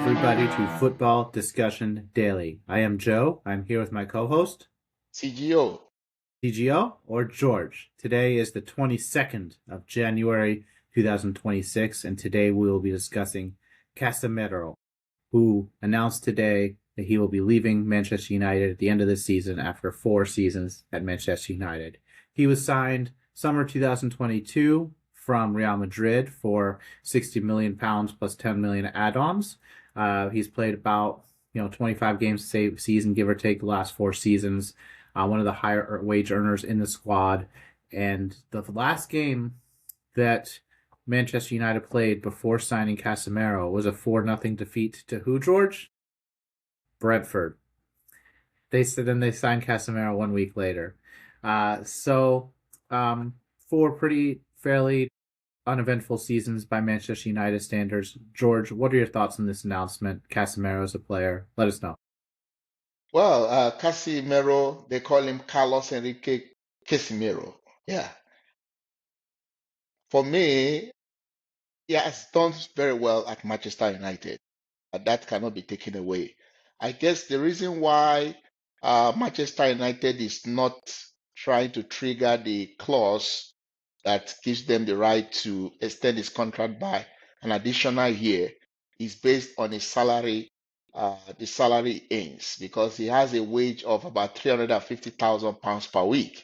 everybody, to Football Discussion Daily. I am Joe. I'm here with my co-host, CGO. CGO or George. Today is the 22nd of January, 2026, and today we will be discussing Casimero, who announced today that he will be leaving Manchester United at the end of the season after 4 seasons at Manchester United. He was signed summer 2022 from Real Madrid for £60 million plus 10 million add-ons. He's played about 25 games a season, give or take, the last 4 seasons. One of the higher wage earners in the squad. And the last game that Manchester United played before signing Casimero was a 4-0 defeat to who, George? Brentford. They signed Casimero 1 week later. So 4 pretty fairly uneventful seasons by Manchester United standards. George, what are your thoughts on this announcement? Casimero as a player, let us know. Well, Casimero, they call him Carlos Enrique Casimero. Yeah. For me, he has done very well at Manchester United. That cannot be taken away. I guess the reason why Manchester United is not trying to trigger the clause that gives them the right to extend his contract by an additional year is based on his salary, the salary earns, because he has a wage of about £350,000 per week.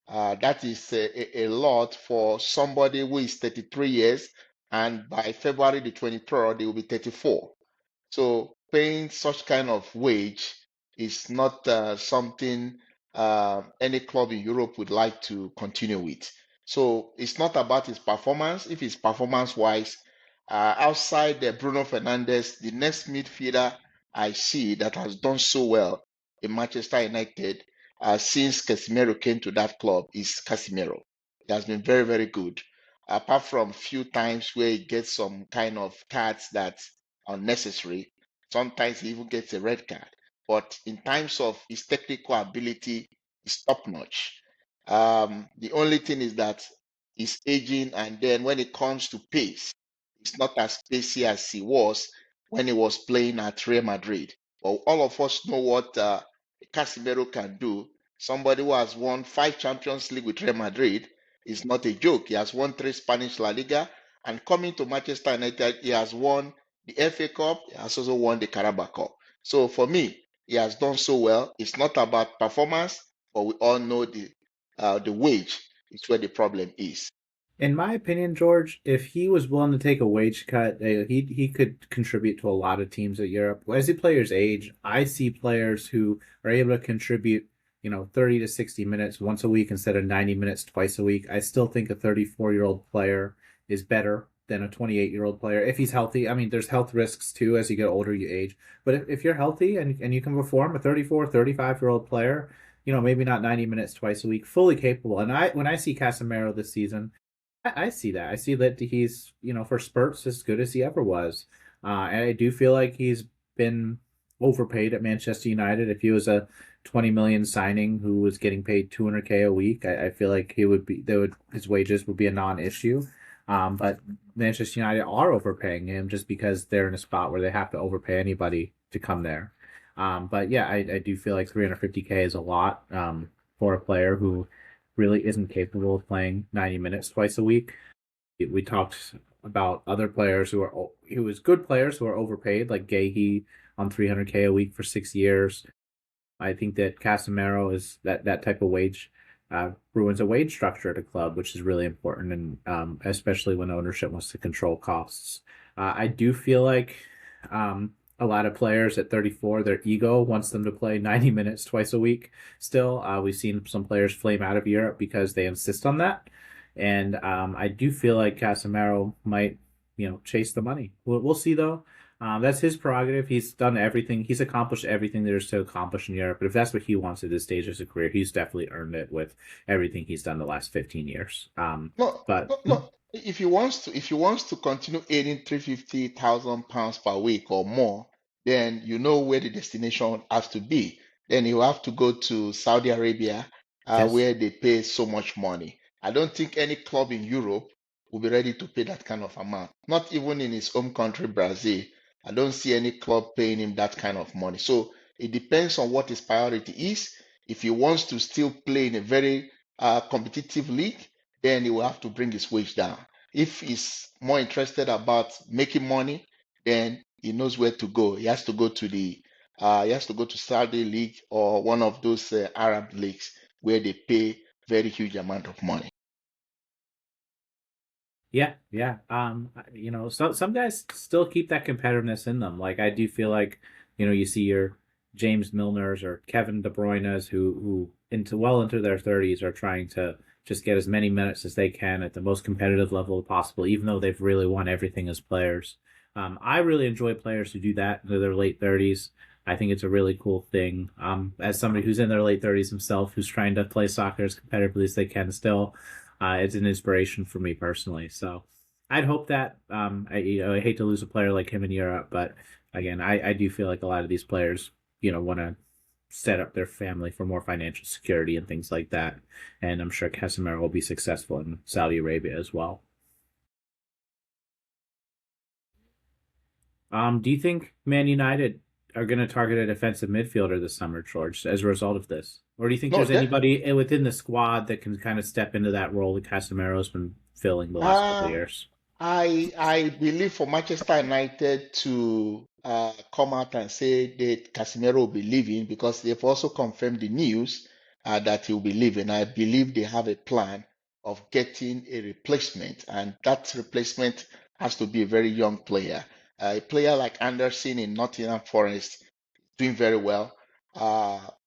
That is a lot for somebody who is 33 years, and by February the 23rd, they will be 34. So paying such kind of wage is not something any club in Europe would like to continue with. So it's not about his performance. If it's performance-wise, outside Bruno Fernandes, the next midfielder I see that has done so well in Manchester United since Casemiro came to that club is Casemiro. He has been very, very good. Apart from few times where he gets some kind of cards that unnecessary. Sometimes he even gets a red card. But in terms of his technical ability, he's top notch. The only thing is that he's aging, and then when it comes to pace, he's not as pacey as he was when he was playing at Real Madrid. But all of us know what Casimiro can do. Somebody who has won 5 Champions League with Real Madrid is not a joke. He has won 3 Spanish La Liga, and coming to Manchester United, he has won the FA Cup. He has also won the Carabao Cup. So for me, he has done so well. It's not about performance, but we all know the wage is where the problem is. In my opinion, George, if he was willing to take a wage cut, he could contribute to a lot of teams at Europe. As the players age, I see players who are able to contribute, 30 to 60 minutes once a week instead of 90 minutes twice a week. I still think a 34-year-old player is better than a 28-year-old player if he's healthy. I mean, there's health risks too. As you get older, you age. But if you're healthy and you can perform, a 34, 35-year-old player, maybe not 90 minutes twice a week, fully capable. And when I see Casemiro this season, I see that. I see that he's, for spurts, as good as he ever was. And I do feel like he's been overpaid at Manchester United. If he was a 20 million signing who was getting paid 200K a week, I feel like his wages would be a non-issue. But Manchester United are overpaying him just because they're in a spot where they have to overpay anybody to come there. But yeah, I do feel like 350K is a lot for a player who really isn't capable of playing 90 minutes twice a week. We talked about other players who was good players who are overpaid, like Gahey on 300K a week for 6 years. I think that Casemiro is that type of wage ruins a wage structure at a club, which is really important, and especially when ownership wants to control costs. I do feel like a lot of players at 34, their ego wants them to play 90 minutes twice a week still. We've seen some players flame out of Europe because they insist on that. And I do feel like Casemiro might, chase the money. We'll see, though. That's his prerogative. He's done everything. He's accomplished everything there is to accomplish in Europe. But if that's what he wants at this stage of his career, he's definitely earned it with everything he's done the last 15 years. No, But no, no. If he wants to continue earning £350,000 per week or more, then you know where the destination has to be. Then you have to go to Saudi Arabia, yes, where they pay so much money. I don't think any club in Europe will be ready to pay that kind of amount. Not even in his home country, Brazil. I don't see any club paying him that kind of money. So it depends on what his priority is. If he wants to still play in a very competitive league, then he will have to bring his wage down. If he's more interested about making money, then he knows where to go. He has to go to Saudi league or one of those Arab leagues where they pay very huge amount of money. Yeah, yeah. Some guys still keep that competitiveness in them. Like I do feel like, you see your James Milners or Kevin De Bruyne's who into well into their 30s are trying to just get as many minutes as they can at the most competitive level possible, even though they've really won everything as players. I really enjoy players who do that into their late 30s. I think it's a really cool thing. As somebody who's in their late 30s himself, who's trying to play soccer as competitively as they can still, it's an inspiration for me personally. So I'd hope that I hate to lose a player like him in Europe, but again, I do feel like a lot of these players, want to set up their family for more financial security and things like that. And I'm sure Casimero will be successful in Saudi Arabia as well. Do you think Man United are going to target a defensive midfielder this summer, George, as a result of this? Or do you think No, there's that, anybody within the squad that can kind of step into that role that Casemiro's been filling the last couple of uh, years? I believe for Manchester United to come out and say that Casemiro will be leaving because they've also confirmed the news that he'll be leaving. I believe they have a plan of getting a replacement, and that replacement has to be a very young player. A player like Anderson in Nottingham Forest doing very well.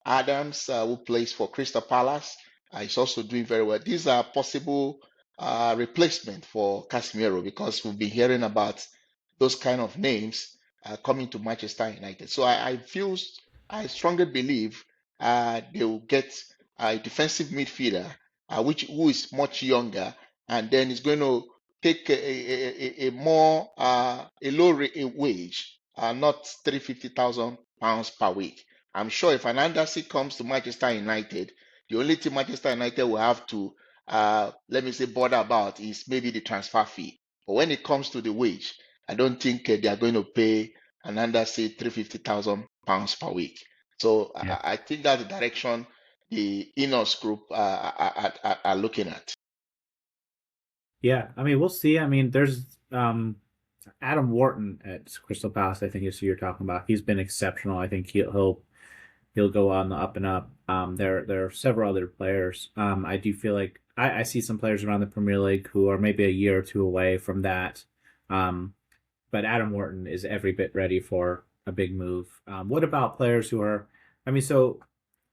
Adams, who plays for Crystal Palace, is also doing very well. These are possible replacement for Casemiro because we've been hearing about those kind of names coming to Manchester United. So I strongly believe they will get a defensive midfielder, which who is much younger, and then is going to take a more a low wage, not 350,000 pounds per week. I'm sure if an Anderson comes to Manchester United, the only thing Manchester United will have to let me say bother about is maybe the transfer fee. But when it comes to the wage, I don't think they are going to pay an under say 350,000 pounds per week. So Yeah. I think that's the direction the Ineos group are looking at. Yeah, I mean, we'll see. I mean, there's Adam Wharton at Crystal Palace. I think is who you're talking about. He's been exceptional. I think he'll go on the up and up. There are several other players. I do feel like I see some players around the Premier League who are maybe a year or two away from that. Um, but Adam Wharton is every bit ready for a big move. What about players who are? I mean, so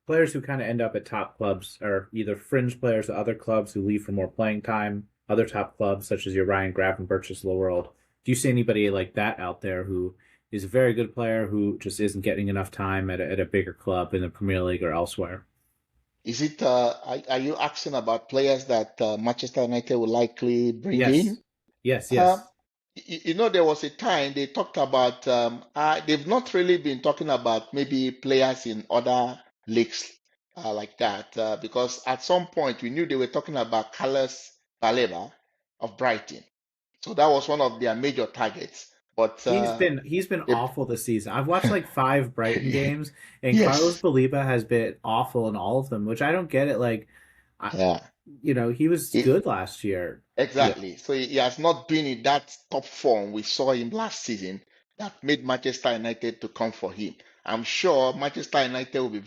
players who kind of end up at top clubs are either fringe players at other clubs who leave for more playing time, other top clubs such as your Ryan Gravenberchs of the world. Do you see anybody like that out there who is a very good player who just isn't getting enough time at a bigger club in the Premier League or elsewhere? Is it are you asking about players that Manchester United will likely bring in? Yes, yes, Uh, yes. there was a time they talked about, they've not really been talking about maybe players in other leagues like that, because at some point we knew they were talking about Carlos Baleba of Brighton. So that was one of their major targets. But He's been they, awful this season. I've watched like five Brighton games, and Carlos yes, Baliba has been awful in all of them, which I don't get it. Like, I, yeah. he was good last year. Yeah, Exactly. So he has not been in that top form we saw him last season that made Manchester United to come for him. I'm sure Manchester United they'll be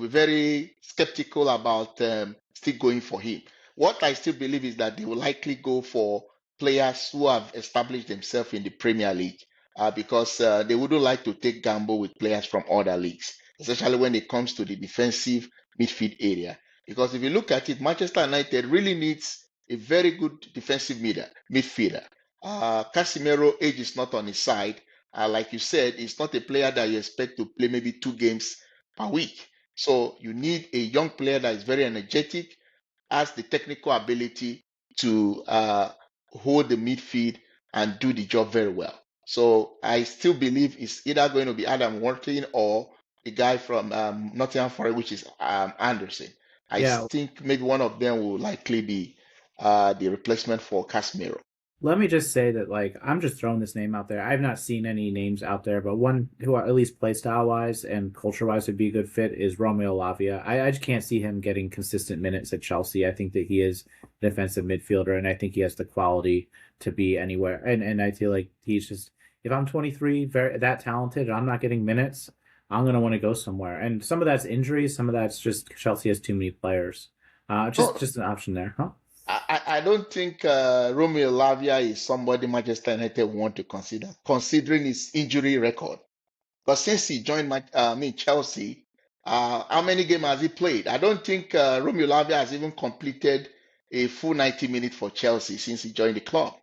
very skeptical about still going for him. What I still believe is that they will likely go for players who have established themselves in the Premier League, because they wouldn't like to take gamble with players from other leagues, especially when it comes to the defensive midfield area. Because if you look at it, Manchester United really needs a very good defensive midfielder. Casimero age is not on his side. Like you said, he's not a player that you expect to play maybe 2 games per week. So you need a young player that is very energetic, has the technical ability to hold the midfield and do the job very well. So I still believe it's either going to be Adam Worthing or the guy from Nottingham Forest, which is Anderson. I yeah. think maybe one of them will likely be the replacement for Casemiro. let me just say that like I'm just throwing this name out there. I've not seen any names out there, but one who at least play style wise and culture wise would be a good fit is Romeo Lavia. I just can't see him getting consistent minutes at Chelsea. I think that he is a defensive midfielder, and I think he has the quality to be anywhere. And I feel like he's just if I'm 23, very that talented, and I'm not getting minutes, I'm gonna want to go somewhere. And some of that's injuries, some of that's just Chelsea has too many players. No, Just an option there, huh? I don't think Romeo Lavia is somebody Manchester United want to consider, considering his injury record. Because since he joined Chelsea, how many games has he played? I don't think Romeo Lavia has even completed a full 90 minutes for Chelsea since he joined the club.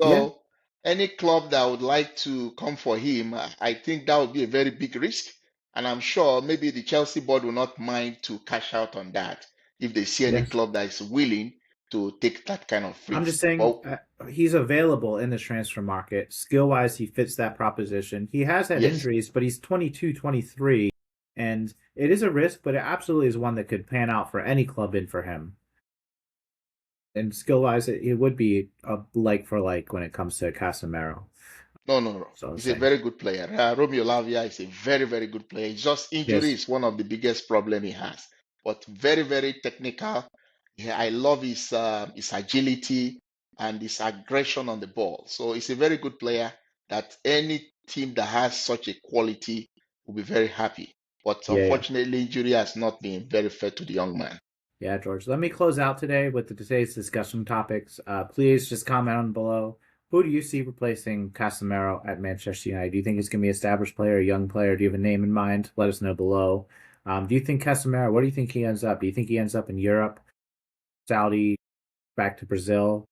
Yeah, So any club that would like to come for him, I think that would be a very big risk. And I'm sure maybe the Chelsea board will not mind to cash out on that if they see any yes. club that is willing to take that kind of I'm just risk. saying But he's available in the transfer market. Skill wise, he fits that proposition. He has had yes, injuries, but he's 22, 23, and it is a risk, but it absolutely is one that could pan out for any club in for him. And skill wise, it would be a like for like when it comes to Casimero. no, no, no. So I'm He's a saying, very good player. Romeo Lavia is a very, very good player. It's just injury yes, is one of the biggest problem he has. But very, very technical. Yeah, I love his agility and his aggression on the ball. So he's a very good player that any team that has such a quality will be very happy. But yeah, yeah. unfortunately, injury has not been very fair to the young man. Yeah, George. Let me close out today with today's discussion topics. Please just comment on below. Who do you see replacing Casemiro at Manchester United? Do you think it's going to be an established player, a young player? Do you have a name in mind? Let us know below. Do you think Casemiro, where do you think he ends up? Do you think he ends up in Europe, Saudi, back to Brazil,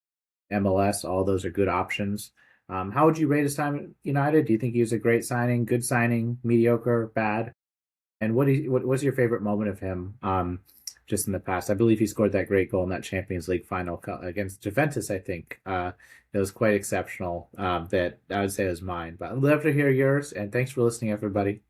MLS? All those are good options. How would you rate his time at United? Do you think he was a great signing, good signing, mediocre, bad? And what was your favorite moment of him? Just in the past, I believe he scored that great goal in that Champions League final against Juventus. I think it was quite exceptional. That I would say was mine. But I'd love to hear yours. And thanks for listening, everybody.